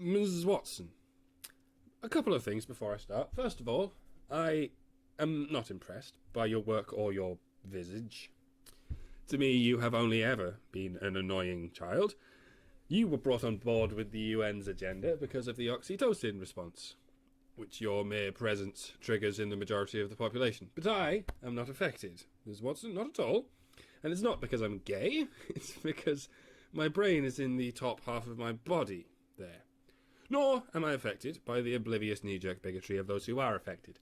Mrs. Watson, a couple of things before I start. First of all, I am not impressed by your work or your visage. To me, you have only ever been an annoying child. You were brought on board with the UN's agenda because of the oxytocin response, which your mere presence triggers in the majority of the population. But I am not affected, Ms. Watson, not at all. And it's not because I'm gay, it's because my brain is in the top half of my body there. Nor am I affected by the oblivious knee-jerk bigotry of those who are affected.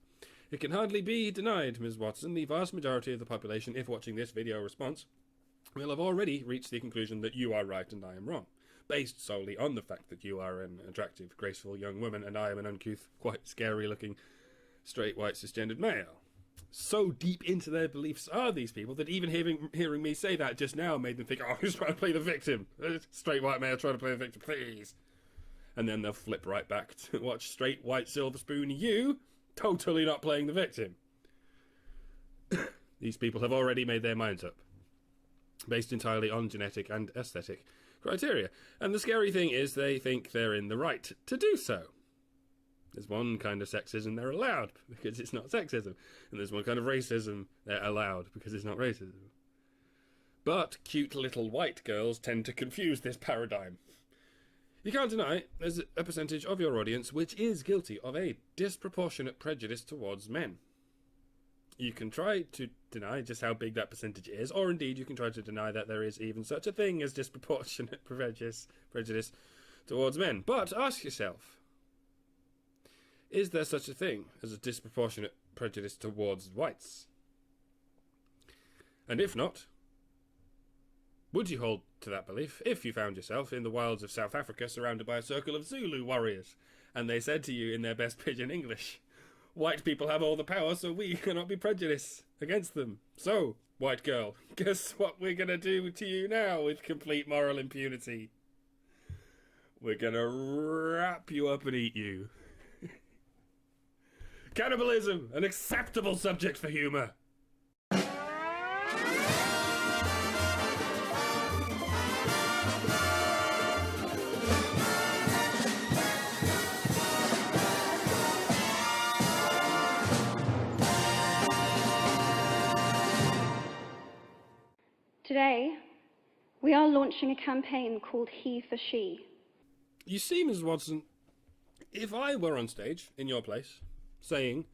It can hardly be denied, Ms. Watson, the vast majority of the population, if watching this video response, will have already reached the conclusion that you are right and I am wrong, based solely on the fact that you are an attractive, graceful young woman and I am an uncouth, quite scary-looking, straight, white, cisgendered male. So deep into their beliefs are these people that even hearing me say that just now made them think, oh, who's trying to play the victim? Straight white male trying to play the victim, please. And then they'll flip right back to watch straight white silver spoon you, totally not playing the victim. These people have already made their minds up, based entirely on genetic and aesthetic criteria. And the scary thing is they think they're in the right to do so. There's one kind of sexism they're allowed because it's not sexism. And there's one kind of racism they're allowed because it's not racism. But cute little white girls tend to confuse this paradigm. You can't deny there's a percentage of your audience which is guilty of a disproportionate prejudice towards men. You can try to deny just how big that percentage is, or indeed you can try to deny that there is even such a thing as disproportionate prejudice towards men. But ask yourself, is there such a thing as a disproportionate prejudice towards whites? And if not, would you hold to that belief if you found yourself in the wilds of South Africa surrounded by a circle of Zulu warriors, and they said to you in their best pidgin English, white people have all the power, so we cannot be prejudiced against them. So, white girl, guess what we're going to do to you now with complete moral impunity? We're going to wrap you up and eat you. Cannibalism, an acceptable subject for humour. Today, we are launching a campaign called HeForShe. You see, Ms. Watson, if I were on stage, in your place, saying,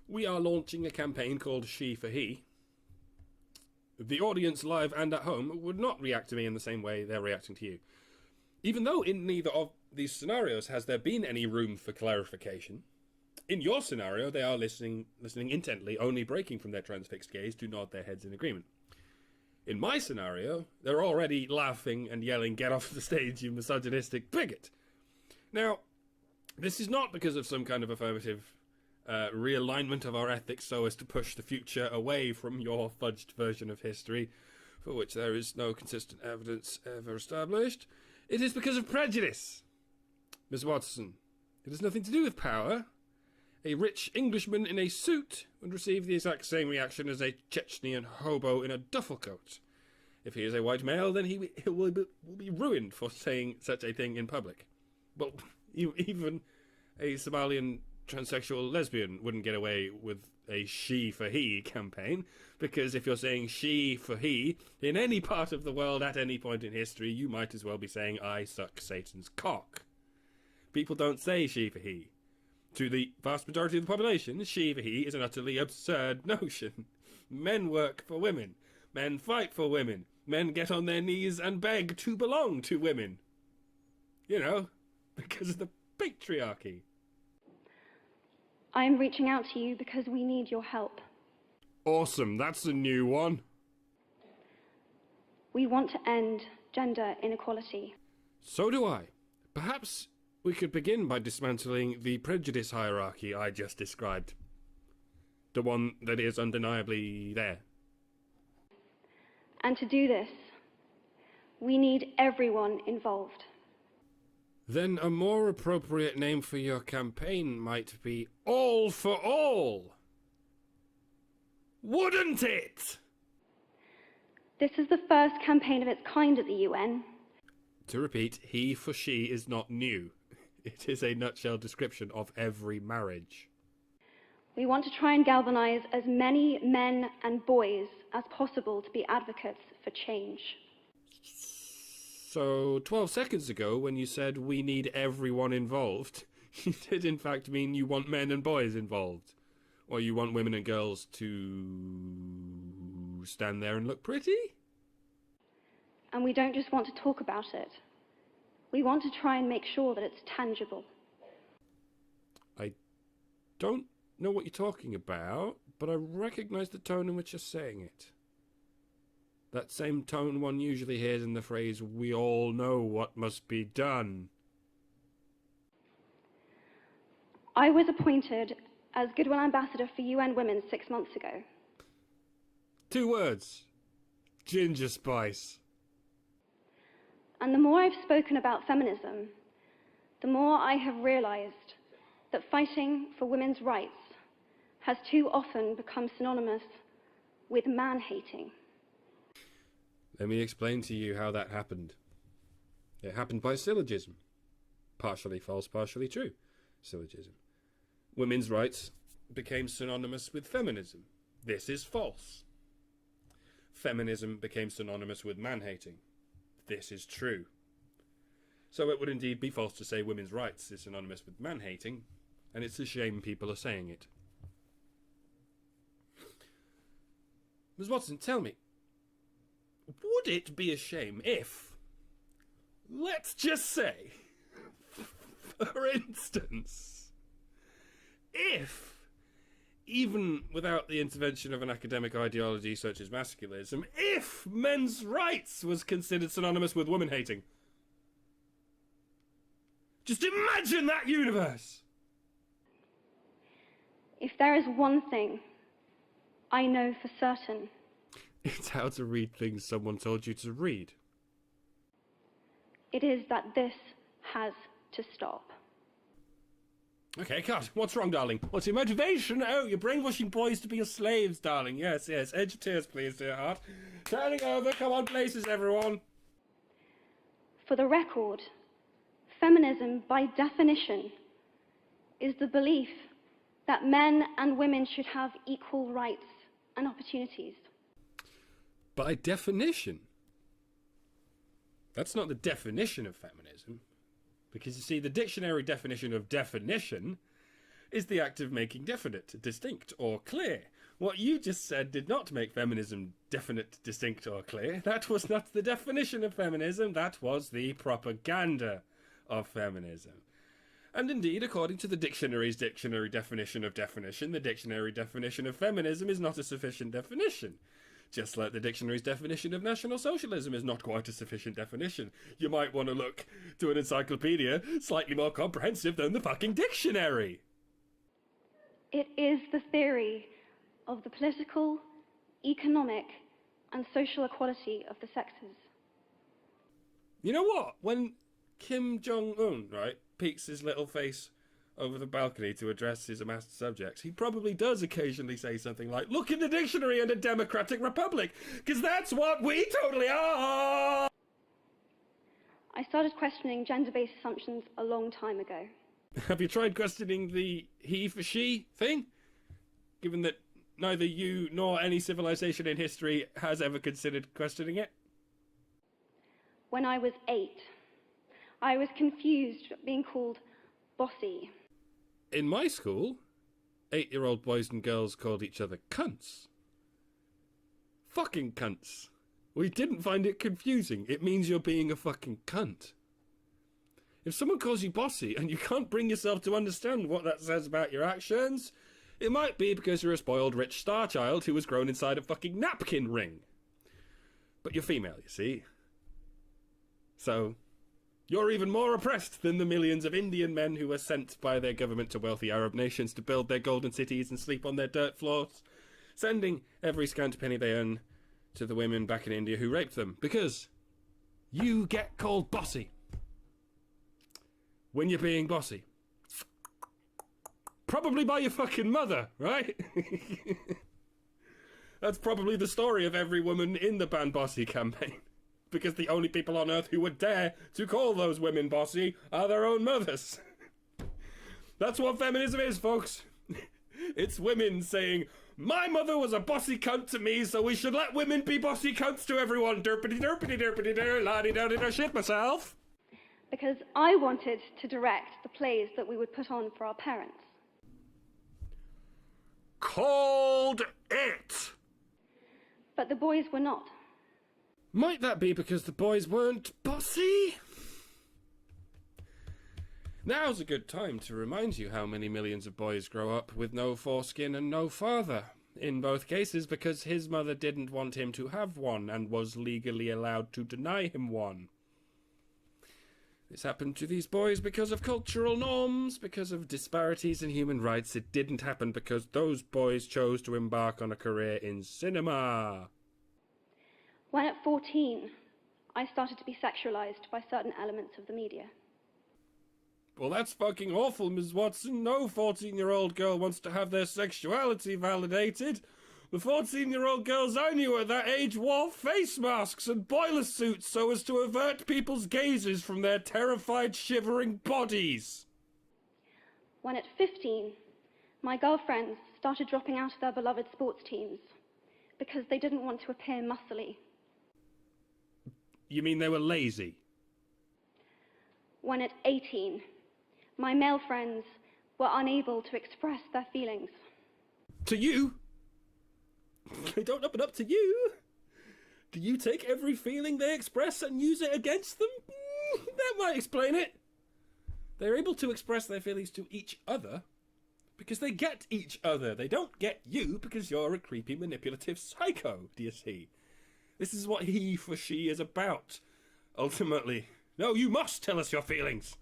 we are launching a campaign called She for He, the audience live and at home would not react to me in the same way they're reacting to you. Even though in neither of these scenarios has there been any room for clarification, in your scenario they are listening intently, only breaking from their transfixed gaze to nod their heads in agreement. In my scenario, they're already laughing and yelling, get off the stage, you misogynistic bigot. Now, this is not because of some kind of affirmative realignment of our ethics so as to push the future away from your fudged version of history, for which there is no consistent evidence ever established. It is because of prejudice. Miss Watson, it has nothing to do with power. A rich Englishman in a suit would receive the exact same reaction as a Chechnyan hobo in a duffel coat. If he is a white male, then he will be ruined for saying such a thing in public. Well, even a Somalian transsexual lesbian wouldn't get away with a she for he campaign, because if you're saying she for he in any part of the world at any point in history, you might as well be saying I suck Satan's cock. People don't say she for he. To the vast majority of the population, she for he is an utterly absurd notion. Men work for women. Men fight for women. Men get on their knees and beg to belong to women. You know, because of the patriarchy. I am reaching out to you because we need your help. Awesome, that's a new one. We want to end gender inequality. So do I. Perhaps we could begin by dismantling the prejudice hierarchy I just described. The one that is undeniably there. And to do this, we need everyone involved. Then a more appropriate name for your campaign might be All for All. Wouldn't it? This is the first campaign of its kind at the UN. To repeat, HeForShe is not new. It is a nutshell description of every marriage. We want to try and galvanise as many men and boys as possible to be advocates for change. So 12 seconds ago, when you said we need everyone involved, you did in fact mean you want men and boys involved. Or you want women and girls to stand there and look pretty? And we don't just want to talk about it. We want to try and make sure that it's tangible. I don't know what you're talking about, but I recognise the tone in which you're saying it. That same tone one usually hears in the phrase, "We all know what must be done." I was appointed as Goodwill Ambassador for UN Women 6 months ago. 2 words. Ginger spice. And the more I've spoken about feminism, the more I have realised that fighting for women's rights has too often become synonymous with man-hating. Let me explain to you how that happened. It happened by syllogism. Partially false, partially true. Syllogism. Women's rights became synonymous with feminism. This is false. Feminism became synonymous with man-hating. This is true. So it would indeed be false to say women's rights is synonymous with man-hating, and it's a shame people are saying it. Ms. Watson, tell me, would it be a shame if, let's just say, for instance, if, even without the intervention of an academic ideology such as masculism, if men's rights was considered synonymous with woman-hating? Just imagine that universe! If there is one thing I know for certain, it's how to read things someone told you to read. it is that this has to stop. Okay, cut. What's wrong, darling? What's your motivation? Oh, you're brainwashing boys to be your slaves, darling. Yes, yes. Edge of tears, please, dear heart. Turning over. Come on, places, everyone. For the record, feminism, by definition, is the belief that men and women should have equal rights and opportunities. By definition? That's not the definition of feminism. Because, you see, the dictionary definition of definition is the act of making definite, distinct, or clear. What you just said did not make feminism definite, distinct, or clear. That was not the definition of feminism. That was the propaganda of feminism. And indeed, according to the dictionary's dictionary definition of definition, the dictionary definition of feminism is not a sufficient definition. Just like the dictionary's definition of National Socialism is not quite a sufficient definition. You might want to look to an encyclopedia slightly more comprehensive than the fucking dictionary. It is the theory of the political, economic, and social equality of the sexes. You know what? When Kim Jong-un, right, peeks his little face over the balcony to address his amassed subjects, he probably does occasionally say something like, "Look in the dictionary and a democratic republic, because that's what we totally are!" I started questioning gender-based assumptions a long time ago. Have you tried questioning the HeForShe thing? Given that neither you nor any civilization in history has ever considered questioning it? When I was 8, I was confused at being called bossy. In my school, 8-year-old boys and girls called each other cunts. Fucking cunts. We didn't find it confusing. It means you're being a fucking cunt. If someone calls you bossy and you can't bring yourself to understand what that says about your actions, it might be because you're a spoiled rich star child who was grown inside a fucking napkin ring. But you're female, you see. So you're even more oppressed than the millions of Indian men who were sent by their government to wealthy Arab nations to build their golden cities and sleep on their dirt floors, sending every scant penny they earn to the women back in India who raped them, because you get called bossy when you're being bossy. Probably by your fucking mother, right? That's probably the story of every woman in the Ban Bossy campaign. Because the only people on earth who would dare to call those women bossy are their own mothers. That's what feminism is, folks. It's women saying, my mother was a bossy cunt to me, so we should let women be bossy cunts to everyone. Derpity derpity derpity der, la-di-da-di-da, shit myself. Because I wanted to direct the plays that we would put on for our parents. Called it. But the boys were not. Might that be because the boys weren't bossy? Now's a good time to remind you how many millions of boys grow up with no foreskin and no father. In both cases because his mother didn't want him to have one and was legally allowed to deny him one. This happened to these boys because of cultural norms, because of disparities in human rights. It didn't happen because those boys chose to embark on a career in cinema. When at 14, I started to be sexualized by certain elements of the media. Well, that's fucking awful, Ms. Watson. No 14-year-old girl wants to have their sexuality validated. The 14-year-old girls I knew at that age wore face masks and boiler suits so as to avert people's gazes from their terrified, shivering bodies. When at 15, my girlfriends started dropping out of their beloved sports teams because they didn't want to appear muscly. You mean they were lazy? When at 18, my male friends were unable to express their feelings. To you? They don't open up to you? Do you take every feeling they express and use it against them? That might explain it. They're able to express their feelings to each other because they get each other. They don't get you because you're a creepy, manipulative psycho, do you see? This is what HeForShe is about, ultimately. No, you must tell us your feelings.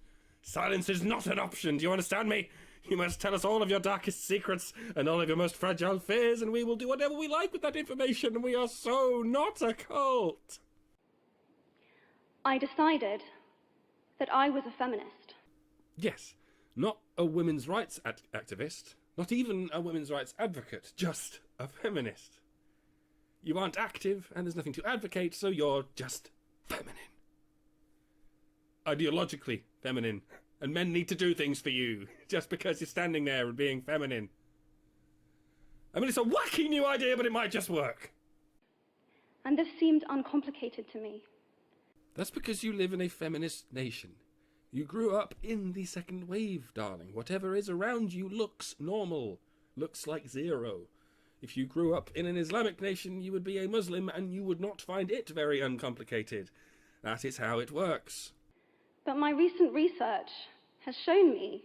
Silence is not an option, do you understand me? You must tell us all of your darkest secrets and all of your most fragile fears, and we will do whatever we like with that information, and we are so not a cult. I decided that I was a feminist. Yes, not a women's rights activist, not even a women's rights advocate, just a feminist. You aren't active, and there's nothing to advocate, so you're just feminine. Ideologically feminine. And men need to do things for you, just because you're standing there and being feminine. I mean, it's a wacky new idea, but it might just work. And this seemed uncomplicated to me. That's because you live in a feminist nation. You grew up in the second wave, darling. Whatever is around you looks normal, looks like zero. If you grew up in an Islamic nation, you would be a Muslim, and you would not find it very uncomplicated. That is how it works. But my recent research has shown me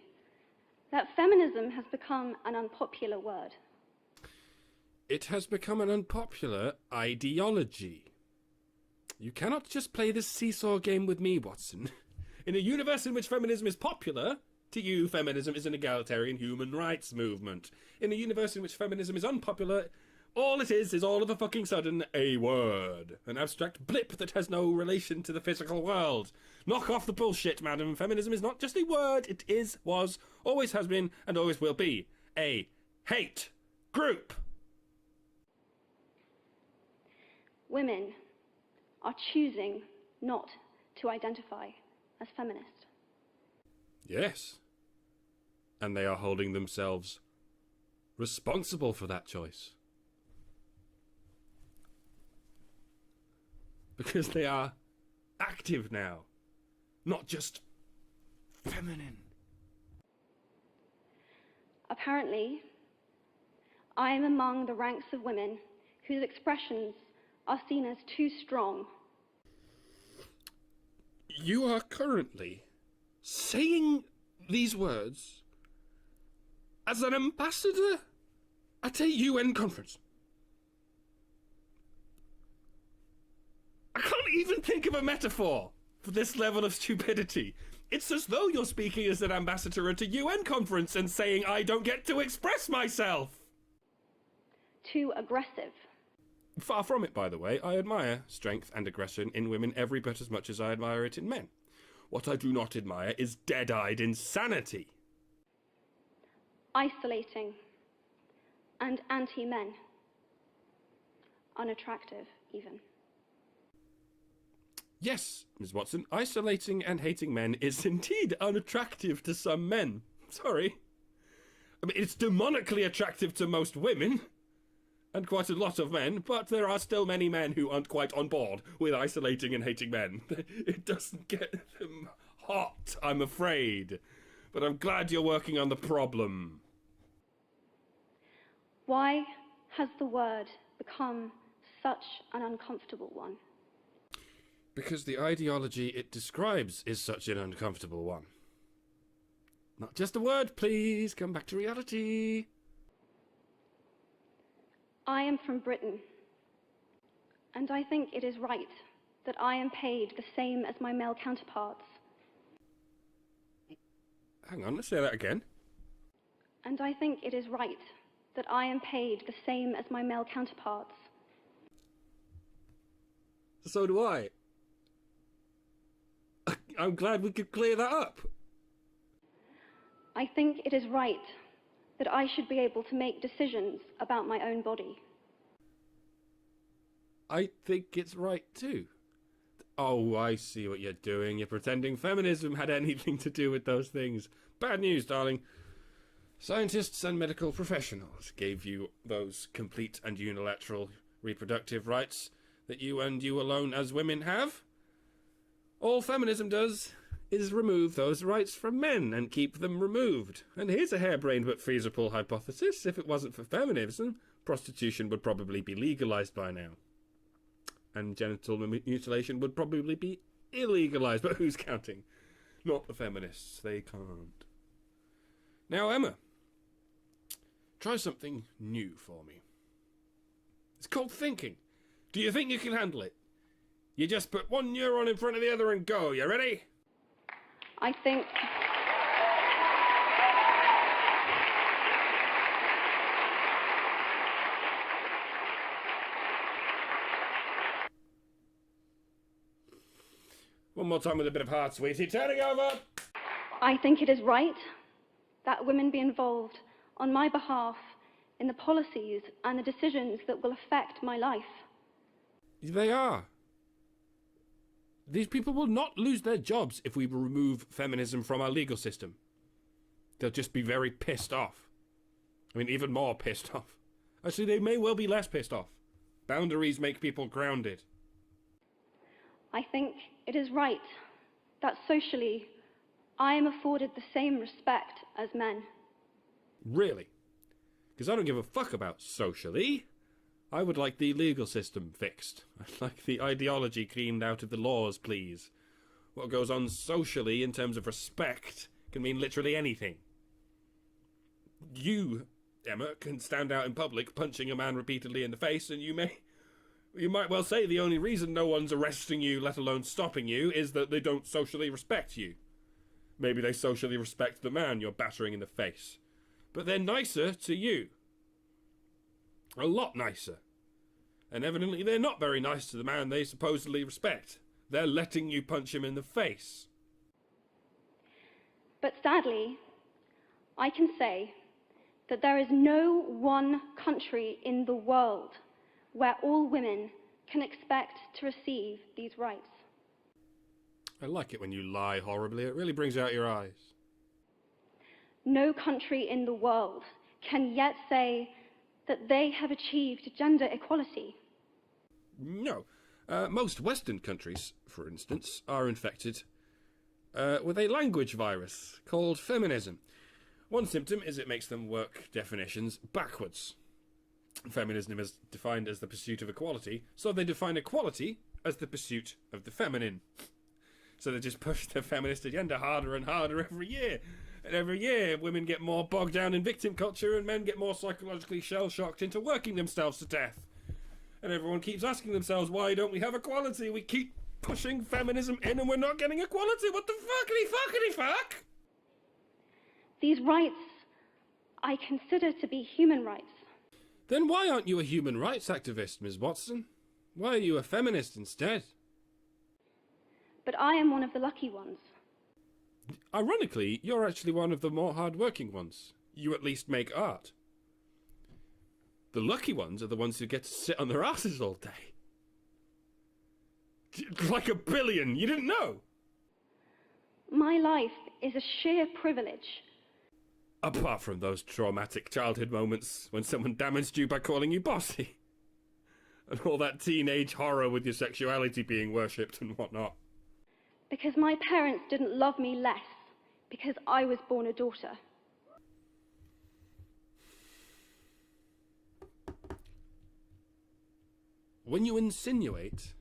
that feminism has become an unpopular word. It has become an unpopular ideology. You cannot just play this seesaw game with me, Watson. In a universe in which feminism is popular, to you, feminism is an egalitarian human rights movement. In a universe in which feminism is unpopular, all it is all of a fucking sudden a word. An abstract blip that has no relation to the physical world. Knock off the bullshit, madam. Feminism is not just a word. It is, was, always has been, and always will be a hate group. Women are choosing not to identify as feminist. Yes. And they are holding themselves responsible for that choice. Because they are active now, not just feminine. Apparently, I am among the ranks of women whose expressions are seen as too strong. You are currently saying these words as an ambassador at a UN conference. I can't even think of a metaphor for this level of stupidity. It's as though you're speaking as an ambassador at a UN conference and saying, I don't get to express myself. Too aggressive. Far from it, by the way. I admire strength and aggression in women every bit as much as I admire it in men. What I do not admire is dead-eyed insanity. Isolating and anti-men. Unattractive, even. Yes, Ms. Watson, isolating and hating men is indeed unattractive to some men. Sorry, I mean, it's demonically attractive to most women, and quite a lot of men, but there are still many men who aren't quite on board with isolating and hating men. It doesn't get them hot, I'm afraid. But I'm glad you're working on the problem. Why has the word become such an uncomfortable one? Because the ideology it describes is such an uncomfortable one. Not just a word, please. Come back to reality. I am from Britain, and I think it is right that I am paid the same as my male counterparts. Hang on, let's say that again. And I think it is right that I am paid the same as my male counterparts. So do I. I'm glad we could clear that up. I think it is right that I should be able to make decisions about my own body. I think it's right too. Oh, I see what you're doing. You're pretending feminism had anything to do with those things. Bad news, darling. Scientists and medical professionals gave you those complete and unilateral reproductive rights that you and you alone as women have. All feminism does is remove those rights from men and keep them removed. And here's a harebrained but feasible hypothesis. If it wasn't for feminism, prostitution would probably be legalised by now. And genital mutilation would probably be illegalised. But who's counting? Not the feminists. They can't. Now, Emma, try something new for me. It's called thinking. Do you think you can handle it? You just put one neuron in front of the other and go. You ready? I think... One more time with a bit of heart, sweetie. Turning over! I think it is right that women be involved on my behalf in the policies and the decisions that will affect my life. They are. These people will not lose their jobs if we remove feminism from our legal system. They'll just be very pissed off. I mean, even more pissed off. Actually, they may well be less pissed off. Boundaries make people grounded. I think it is right that socially I am afforded the same respect as men. Really? Because I don't give a fuck about socially. I would like the legal system fixed. I'd like the ideology cleaned out of the laws, please. What goes on socially in terms of respect can mean literally anything. You, Emma, can stand out in public punching a man repeatedly in the face, and you might well say the only reason no one's arresting you, let alone stopping you, is that they don't socially respect you. Maybe they socially respect the man you're battering in the face. But they're nicer to you. A lot nicer. And evidently they're not very nice to the man they supposedly respect. They're letting you punch him in the face. But sadly, I can say that there is no one country in the world where all women can expect to receive these rights. I like it when you lie horribly. It really brings out your eyes. No country in the world can yet say that they have achieved gender equality. No. Most Western countries, for instance, are infected with a language virus called feminism. One symptom is it makes them work definitions backwards. Feminism is defined as the pursuit of equality, so they define equality as the pursuit of the feminine. So they just push the feminist agenda harder and harder every year. And every year, women get more bogged down in victim culture and men get more psychologically shell-shocked into working themselves to death. And everyone keeps asking themselves, why don't we have equality? We keep pushing feminism in and we're not getting equality. What the fuckity-fuckity-fuck? These rights I consider to be human rights. Then why aren't you a human rights activist, Ms. Watson? Why are you a feminist instead? But I am one of the lucky ones. Ironically, you're actually one of the more hard-working ones. You at least make art. The lucky ones are the ones who get to sit on their asses all day. Like a billion, you didn't know? My life is a sheer privilege. Apart from those traumatic childhood moments when someone damaged you by calling you bossy. And all that teenage horror with your sexuality being worshipped and whatnot. Because my parents didn't love me less because I was born a daughter. When you insinuate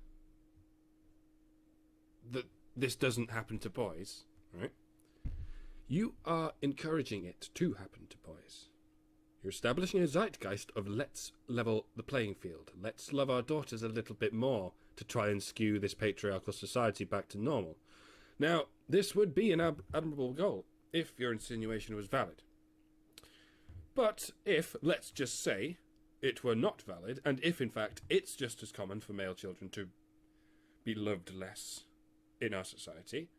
that this doesn't happen to boys, right? You are encouraging it to happen to boys. You're establishing a zeitgeist of let's level the playing field. Let's love our daughters a little bit more to try and skew this patriarchal society back to normal. Now, this would be an admirable goal if your insinuation was valid. But if, let's just say, it were not valid, and if, in fact, it's just as common for male children to be loved less in our society,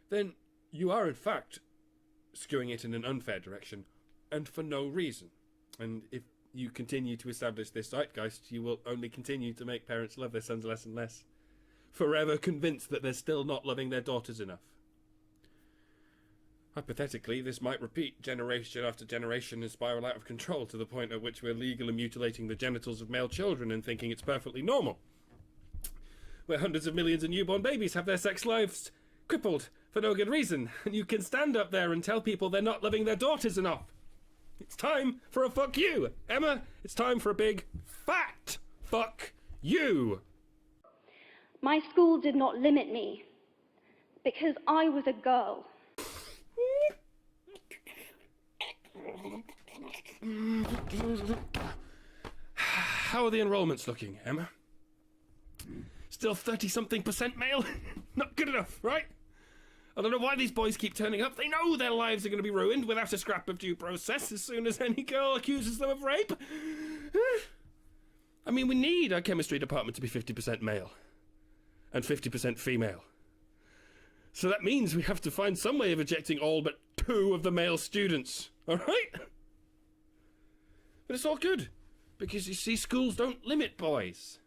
then you are, in fact, skewing it in an unfair direction, and for no reason. And if you continue to establish this zeitgeist, you will only continue to make parents love their sons less and less, forever convinced that they're still not loving their daughters enough. Hypothetically, this might repeat generation after generation and spiral out of control to the point at which we're legally mutilating the genitals of male children and thinking it's perfectly normal. Where hundreds of millions of newborn babies have their sex lives crippled for no good reason, and you can stand up there and tell people they're not loving their daughters enough. It's time for a fuck you, Emma. It's time for a big, fat fuck you. My school did not limit me because I was a girl. How are the enrollments looking, Emma? Still 30-something% male? Not good enough, right? I don't know why these boys keep turning up. They know their lives are going to be ruined without a scrap of due process as soon as any girl accuses them of rape. I mean, we need our chemistry department to be 50% male and 50% female. So that means we have to find some way of ejecting all but 2 of the male students, all right? But it's all good, because you see, schools don't limit boys.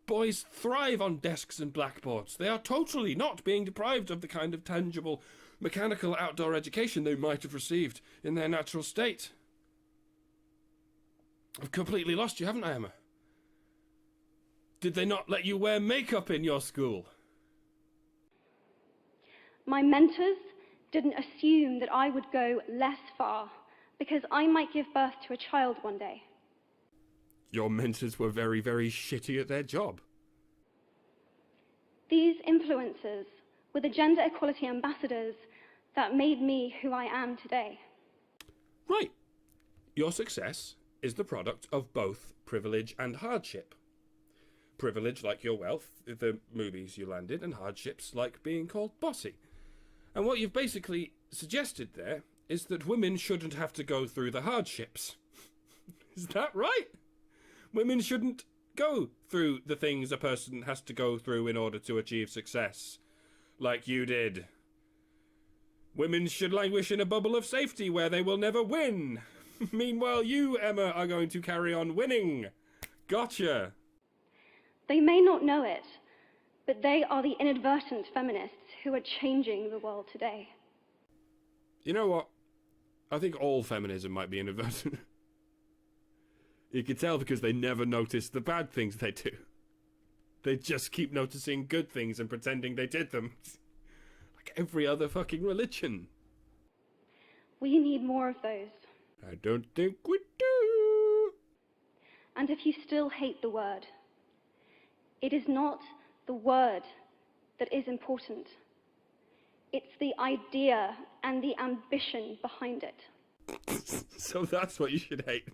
Boys thrive on desks and blackboards. They are totally not being deprived of the kind of tangible, mechanical outdoor education they might have received in their natural state. I've completely lost you, haven't I, Emma? Did they not let you wear makeup in your school? My mentors didn't assume that I would go less far because I might give birth to a child one day. Your mentors were very, very shitty at their job. These influencers were the gender equality ambassadors that made me who I am today. Right. Your success is the product of both privilege and hardship. Privilege like your wealth, the movies you landed, and hardships like being called bossy. And what you've basically suggested there is that women shouldn't have to go through the hardships. Is that right? Women shouldn't go through the things a person has to go through in order to achieve success, like you did. Women should languish in a bubble of safety where they will never win. Meanwhile, you, Emma, are going to carry on winning. Gotcha. They may not know it, but they are the inadvertent feminists who are changing the world today. You know what? I think all feminism might be inadvertent. You can tell because they never notice the bad things they do. They just keep noticing good things and pretending they did them. Like every other fucking religion. We need more of those. I don't think we do. And if you still hate the word, it is not the word that is important. It's the idea and the ambition behind it. So that's what you should hate.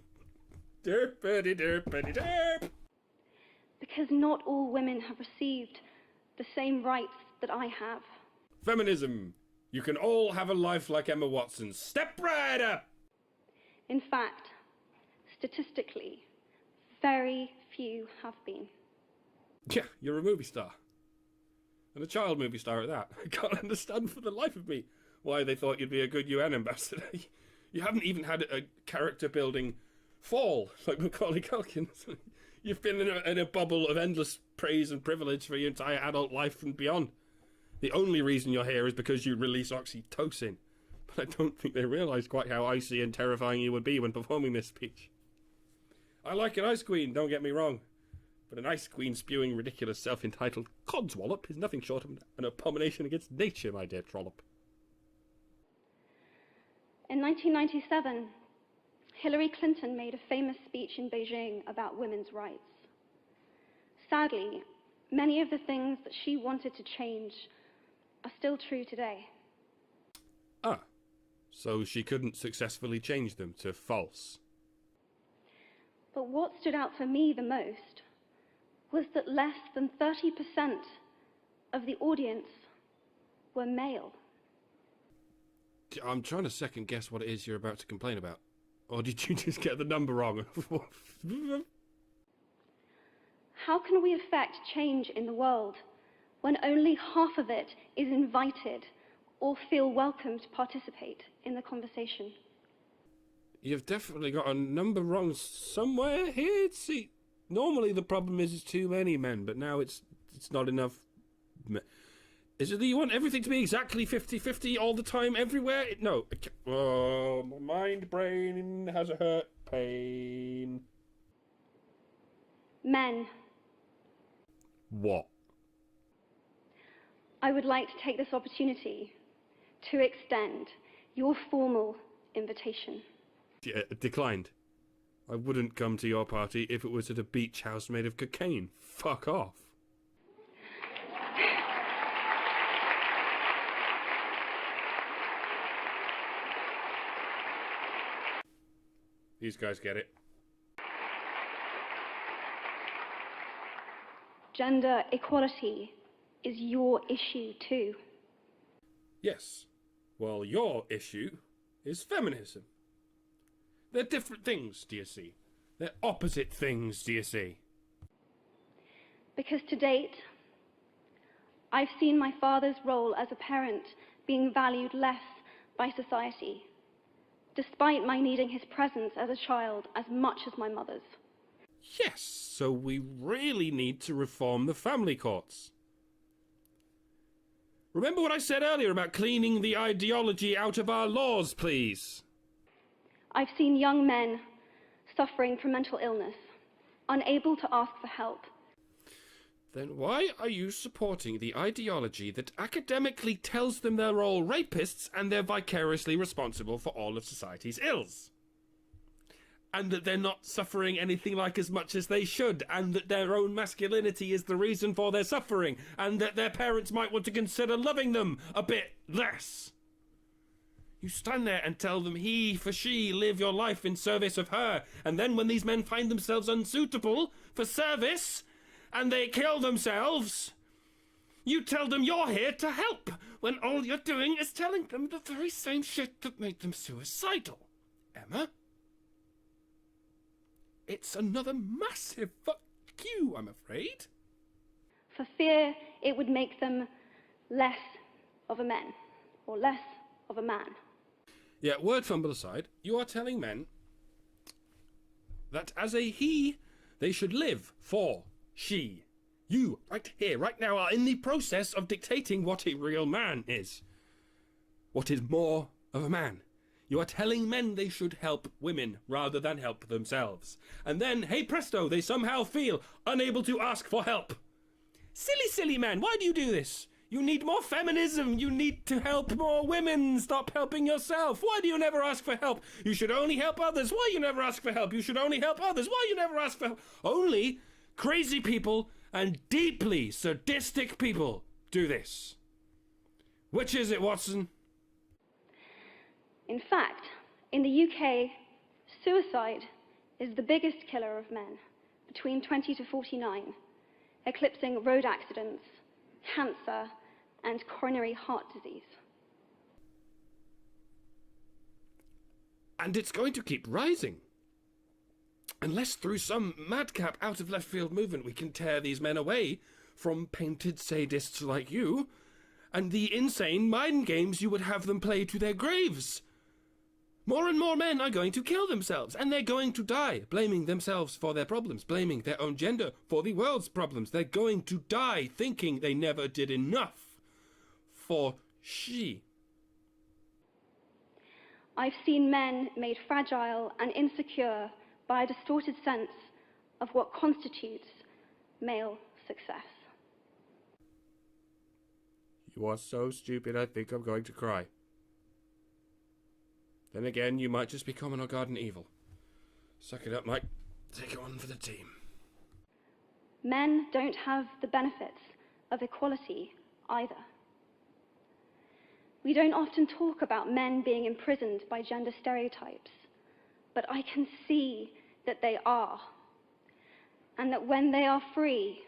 Derpity derpity derp. Because not all women have received the same rights that I have. Feminism. You can all have a life like Emma Watson. Step right up! In fact, statistically, very few have been. Yeah, you're a movie star. And a child movie star at that. I can't understand for the life of me why they thought you'd be a good UN ambassador. You haven't even had a character building fall like Macaulay Culkin. You've been in a bubble of endless praise and privilege for your entire adult life and beyond. The only reason you're here is because you release oxytocin. but I don't think they realise quite how icy and terrifying you would be when performing this speech. I like an ice queen, don't get me wrong, but an ice queen spewing ridiculous self-entitled codswallop is nothing short of an abomination against nature, my dear trollop. In 1997, Hillary Clinton made a famous speech in Beijing about women's rights. Sadly, many of the things that she wanted to change are still true today. Ah, so she couldn't successfully change them to false. But what stood out for me the most was that less than 30% of the audience were male. I'm trying to second guess what it is you're about to complain about. Or did you just get the number wrong? How can we affect change in the world when only half of it is invited or feel welcome to participate in the conversation? You've definitely got a number wrong somewhere here. See, normally the problem is too many men, but now it's not enough. Is it that you want everything to be exactly 50-50 all the time, everywhere? No. Oh, my mind brain has a hurt pain. Men. What? I would like to take this opportunity to extend your formal invitation. Yeah, declined. I wouldn't come to your party if it was at a beach house made of cocaine. Fuck off. These guys get it. Gender equality is your issue too. Yes. Well, your issue is feminism. They're different things, do you see? They're opposite things, do you see? Because to date, I've seen my father's role as a parent being valued less by society, despite my needing his presence as a child as much as my mother's. Yes, so we really need to reform the family courts. Remember what I said earlier about cleaning the ideology out of our laws, please? I've seen young men suffering from mental illness, unable to ask for help. Then why are you supporting the ideology that academically tells them they're all rapists and they're vicariously responsible for all of society's ills? And that they're not suffering anything like as much as they should, and that their own masculinity is the reason for their suffering, and that their parents might want to consider loving them a bit less? You stand there and tell them he for she, live your life in service of her, and then when these men find themselves unsuitable for service, and they kill themselves, you tell them you're here to help, when all you're doing is telling them the very same shit that made them suicidal. Emma? It's another massive fuck you, I'm afraid. For fear it would make them less of a man, or less of a man. Yeah, word fumble aside, you are telling men that as a he, they should live for she. You, right here, right now, are in the process of dictating what a real man is. What is more of a man. You are telling men they should help women rather than help themselves. And then, hey presto, they somehow feel unable to ask for help. Silly, silly man, why do you do this? You need more feminism. You need to help more women. Stop helping yourself. Why do you never ask for help? You should only help others. Why you never ask for help? You should only help others. Why you never ask for help? Only crazy people and deeply sadistic people do this. Which is it, Watson? In fact, in the UK, suicide is the biggest killer of men between 20 to 49, eclipsing road accidents, cancer, and coronary heart disease. And it's going to keep rising. Unless through some madcap out-of-left-field movement we can tear these men away from painted sadists like you, and the insane mind games you would have them play to their graves. More and more men are going to kill themselves, and they're going to die, blaming themselves for their problems, blaming their own gender for the world's problems. They're going to die thinking they never did enough for she. I've seen men made fragile and insecure by a distorted sense of what constitutes male success. You are so stupid, I think I'm going to cry. Then again, you might just be common or garden evil. Suck it up, Mike. Take it on for the team. Men don't have the benefits of equality either. We don't often talk about men being imprisoned by gender stereotypes, but I can see that they are, and that when they are free,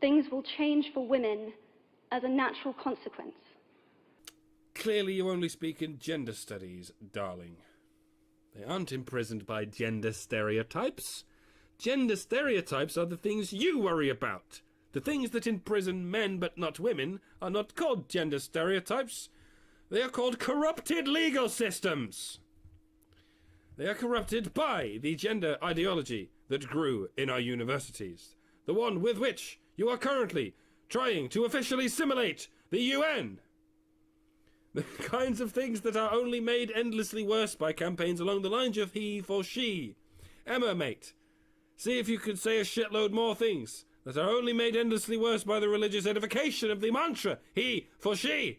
things will change for women as a natural consequence. Clearly you only speak in gender studies, darling. They aren't imprisoned by gender stereotypes. Gender stereotypes are the things you worry about. The things that imprison men but not women are not called gender stereotypes. They are called corrupted legal systems. They are corrupted by the gender ideology that grew in our universities. The one with which you are currently trying to officially simulate the UN. The kinds of things that are only made endlessly worse by campaigns along the lines of HeForShe. Emma, mate, see if you could say a shitload more things that are only made endlessly worse by the religious edification of the mantra HeForShe.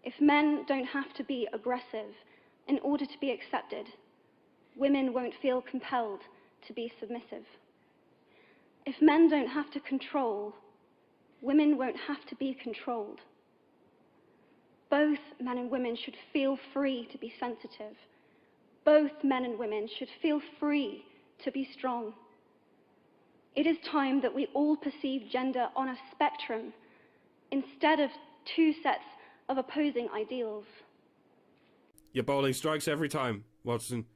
If men don't have to be aggressive in order to be accepted, women won't feel compelled to be submissive. If men don't have to control, women won't have to be controlled. Both men and women should feel free to be sensitive. Both men and women should feel free to be strong. It is time that we all perceive gender on a spectrum instead of two sets of opposing ideals. Your bowling strikes every time, Watson.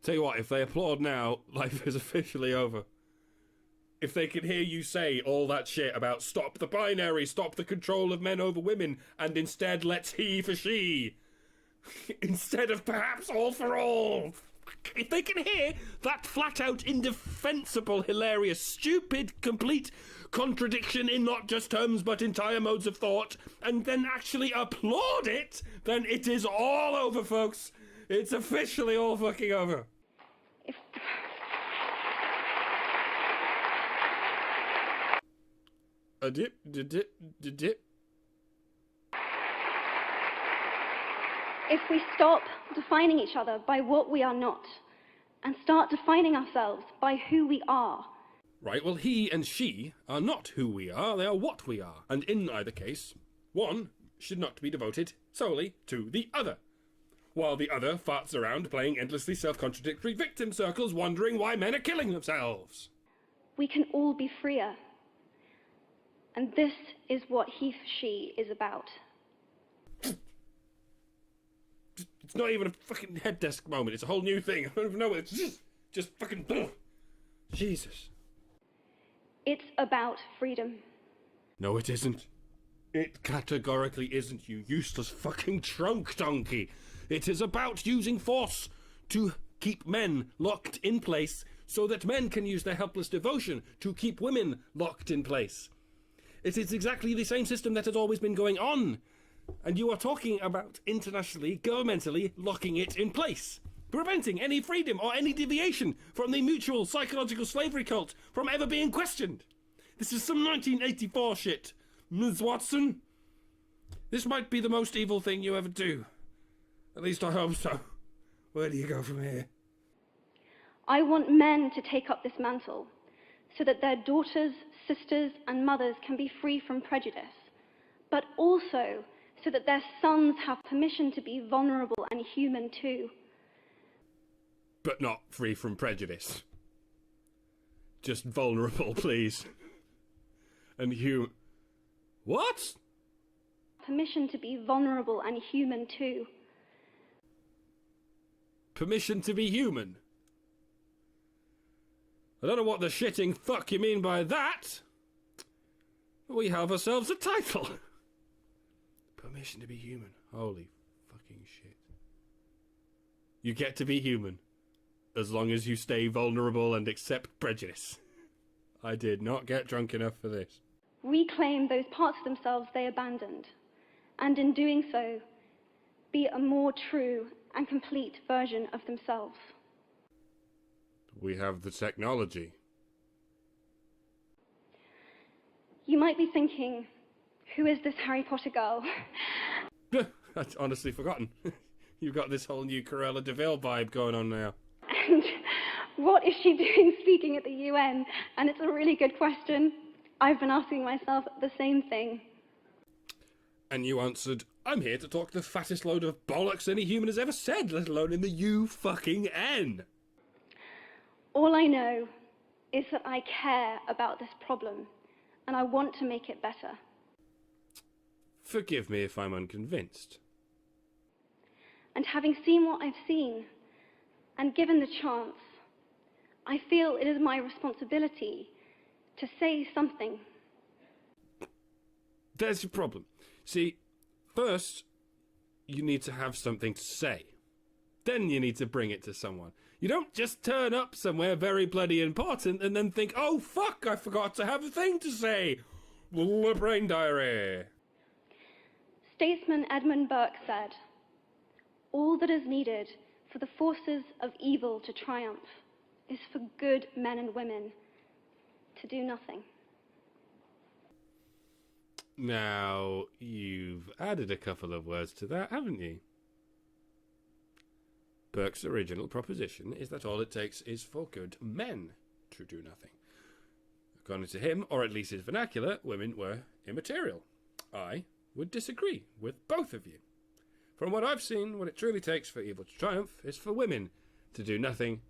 Tell you what, if they applaud now, life is officially over. If they can hear you say all that shit about stop the binary, stop the control of men over women, and instead let's HeForShe, instead of perhaps all for all. If they can hear that flat-out, indefensible, hilarious, stupid, complete contradiction in not just terms but entire modes of thought, and then actually applaud it, then it is all over, folks. It's officially all fucking over. A dip. If we stop defining each other by what we are not, and start defining ourselves by who we are. Right, well, he and she are not who we are, they are what we are. And in either case, one should not be devoted solely to the other, while the other farts around playing endlessly self-contradictory victim circles, wondering why men are killing themselves. We can all be freer. And this is what HeForShe is about. It's not even a fucking head desk moment, it's a whole new thing. I don't even know what it's just fucking... Jesus. It's about freedom. No, it isn't. It categorically isn't, you useless fucking trunk donkey. It is about using force to keep men locked in place so that men can use their helpless devotion to keep women locked in place. It is exactly the same system that has always been going on. And you are talking about internationally, governmentally locking it in place, preventing any freedom or any deviation from the mutual psychological slavery cult from ever being questioned. This is some 1984 shit, Ms. Watson. This might be the most evil thing you ever do. At least I hope so. Where do you go from here? I want men to take up this mantle so that their daughters, sisters, and mothers can be free from prejudice, but also so that their sons have permission to be vulnerable and human too. But not free from prejudice. Just vulnerable, please. And What? Permission to be vulnerable and human too. Permission to be human? I don't know what the shitting fuck you mean by that. We have ourselves a title. Permission to be human. Holy fucking shit. You get to be human, as long as you stay vulnerable and accept prejudice. I did not get drunk enough for this. Reclaim those parts of themselves they abandoned, and in doing so, be a more true and complete version of themselves. We have the technology. You might be thinking, who is this Harry Potter girl? I'd honestly forgotten. You've got this whole new Cruella de Vil vibe going on now. And what is she doing speaking at the UN? And it's a really good question. I've been asking myself the same thing. And you answered, I'm here to talk the fattest load of bollocks any human has ever said, let alone in the U-fucking-N. All I know is that I care about this problem, and I want to make it better. Forgive me if I'm unconvinced. And having seen what I've seen, and given the chance, I feel it is my responsibility to say something. There's your problem. See, first, you need to have something to say. Then you need to bring it to someone. You don't just turn up somewhere very bloody important and then think, oh fuck, I forgot to have a thing to say. The brain diary. Statesman Edmund Burke said, all that is needed for the forces of evil to triumph is for good men and women to do nothing. Now, you've added a couple of words to that, haven't you? Burke's original proposition is that all it takes is for good men to do nothing. According to him, or at least his vernacular, women were immaterial. I would disagree with both of you. From what I've seen, what it truly takes for evil to triumph is for women to do nothing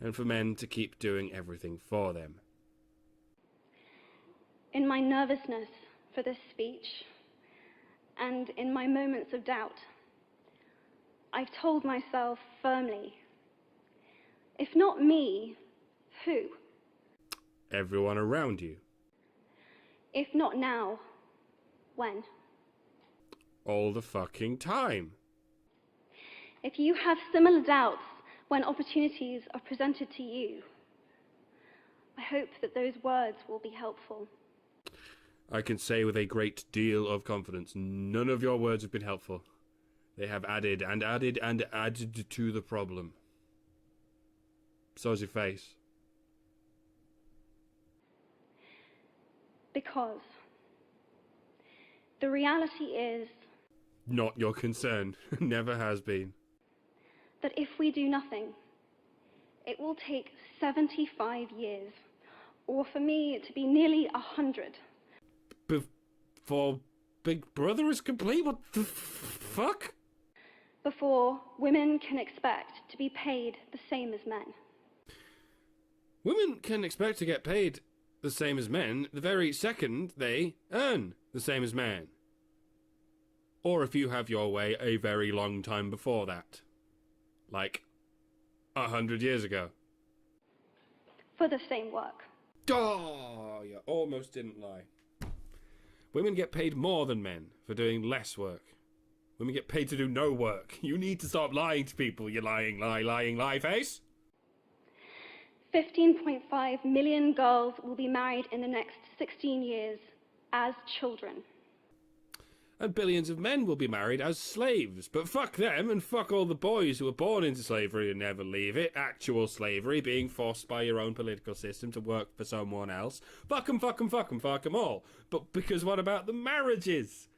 and for men to keep doing everything for them. In my nervousness for this speech, and in my moments of doubt, I've told myself firmly, if not me, who? Everyone around you. If not now, when? All the fucking time. If you have similar doubts when opportunities are presented to you, I hope that those words will be helpful. I can say with a great deal of confidence, none of your words have been helpful. They have added and added and added to the problem. So's your face. Because the reality is... Not your concern. Never has been. That if we do nothing, it will take 75 years, or for me to be nearly 100. Before Big Brother is complete? What the fuck? Before women can expect to be paid the same as men. Women can expect to get paid the same as men the very second they earn the same as men. Or if you have your way, a very long time before that. Like 100 years ago. For the same work. Oh, you almost didn't lie. Women get paid more than men for doing less work. Women get paid to do no work. You need to stop lying to people, you lying lie face. 15.5 million girls will be married in the next 16 years as children. And billions of men will be married as slaves. But fuck them and fuck all the boys who were born into slavery and never leave it. Actual slavery, being forced by your own political system to work for someone else. Fuck them, fuck them, fuck them, fuck them all. But because what about the marriages?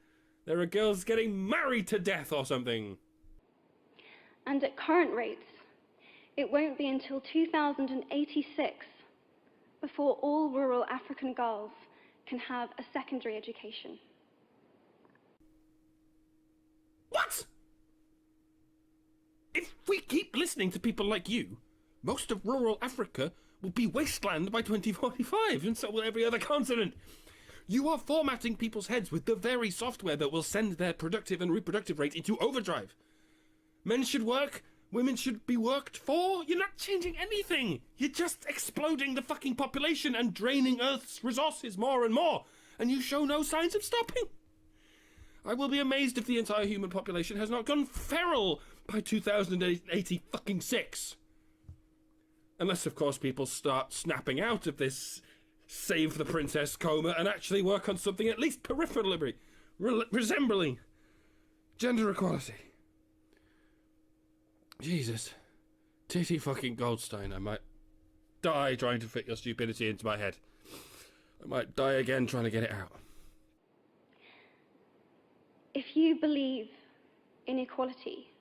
There are girls getting married to death or something. And at current rates, it won't be until 2086 before all rural African girls can have a secondary education. What? If we keep listening to people like you, most of rural Africa will be wasteland by 2045, and so will every other continent. You are formatting people's heads with the very software that will send their productive and reproductive rate into overdrive. Men should work, women should be worked for. You're not changing anything. You're just exploding the fucking population and draining Earth's resources more and more, and you show no signs of stopping. I will be amazed if the entire human population has not gone feral by 2086. Unless, of course, people start snapping out of this save the princess coma and actually work on something at least peripherally resembling gender equality. Jesus. Titty fucking Goldstein, I might die trying to fit your stupidity into my head. I might die again trying to get it out. If you believe in equality,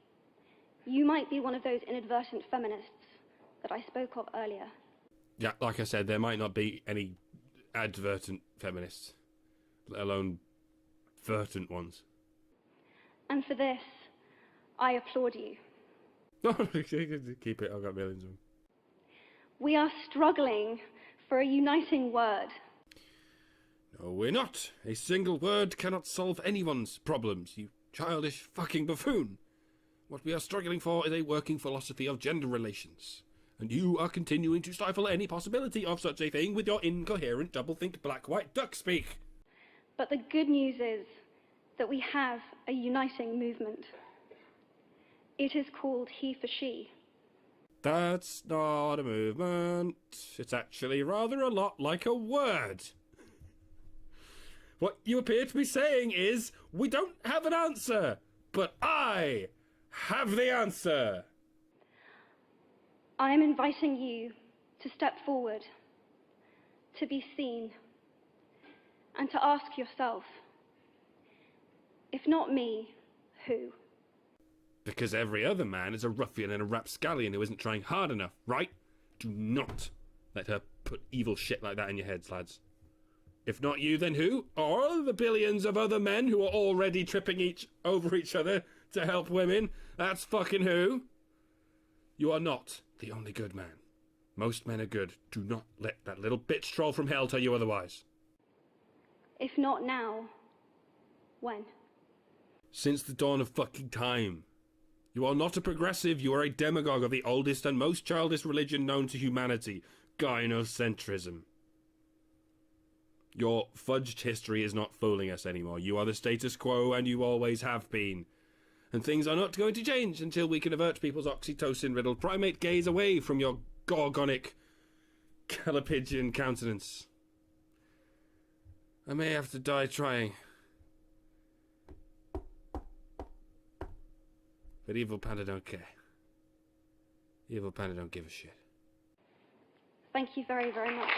you might be one of those inadvertent feminists that I spoke of earlier. Yeah, like I said, there might not be any advertent feminists, let alone vertent ones. And for this, I applaud you. Keep it, I've got millions of them. We are struggling for a uniting word. No, we're not. A single word cannot solve anyone's problems, you childish fucking buffoon. What we are struggling for is a working philosophy of gender relations. And you are continuing to stifle any possibility of such a thing with your incoherent doublethink black-white duck speak. But the good news is that we have a uniting movement. It is called HeForShe. That's not a movement. It's actually rather a lot like a word. What you appear to be saying is, we don't have an answer, but I have the answer. I am inviting you to step forward, to be seen, and to ask yourself, if not me, who? Because every other man is a ruffian and a rapscallion who isn't trying hard enough, right? Do not let her put evil shit like that in your heads, lads. If not you, then who? Or the billions of other men who are already tripping over each other to help women? That's fucking who? You are not the only good man. Most men are good. Do not let that little bitch troll from hell tell you otherwise. If not now, when? Since the dawn of fucking time. You are not a progressive, you are a demagogue of the oldest and most childish religion known to humanity, gynocentrism. Your fudged history is not fooling us anymore. You are the status quo and you always have been. And things are not going to change until we can avert people's oxytocin-riddled primate gaze away from your gorgonic, calipigian countenance. I may have to die trying. But Evil Panda don't care. Evil Panda don't give a shit. Thank you very, very much.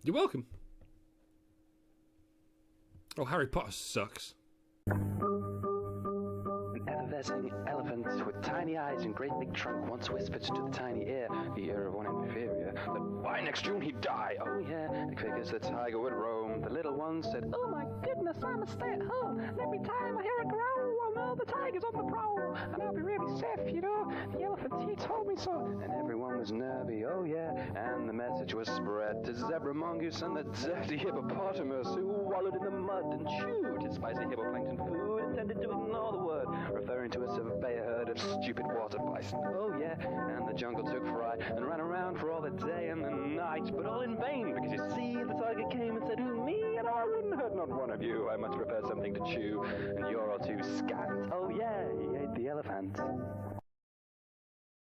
You're welcome. Oh, Harry Potter sucks. An effervescing elephant with tiny eyes and great big trunk once whispered to the tiny ear, the ear of one inferior, that by next June he'd die. Oh yeah, quick as the tiger would roam. The little one said, oh my goodness, I must stay at home. Every time I hear a growl, I'll know the tiger's on the prowl. And I'll be really safe, you know. The elephant, he told me so. And everyone was nervy, oh yeah. And the message was spread to zebra mongoose and the dirty hippopotamus who wallowed in the mud and chewed his spicy hippoplankton food, intended to ignore the word, referring to a surveyor herd of stupid water bison. Oh yeah, and the jungle took fright and ran around for all the day and the night, but all in vain, because you see, the tiger came and said, who, me? And I wouldn't hurt not one of you. I much prefer something to chew, and you're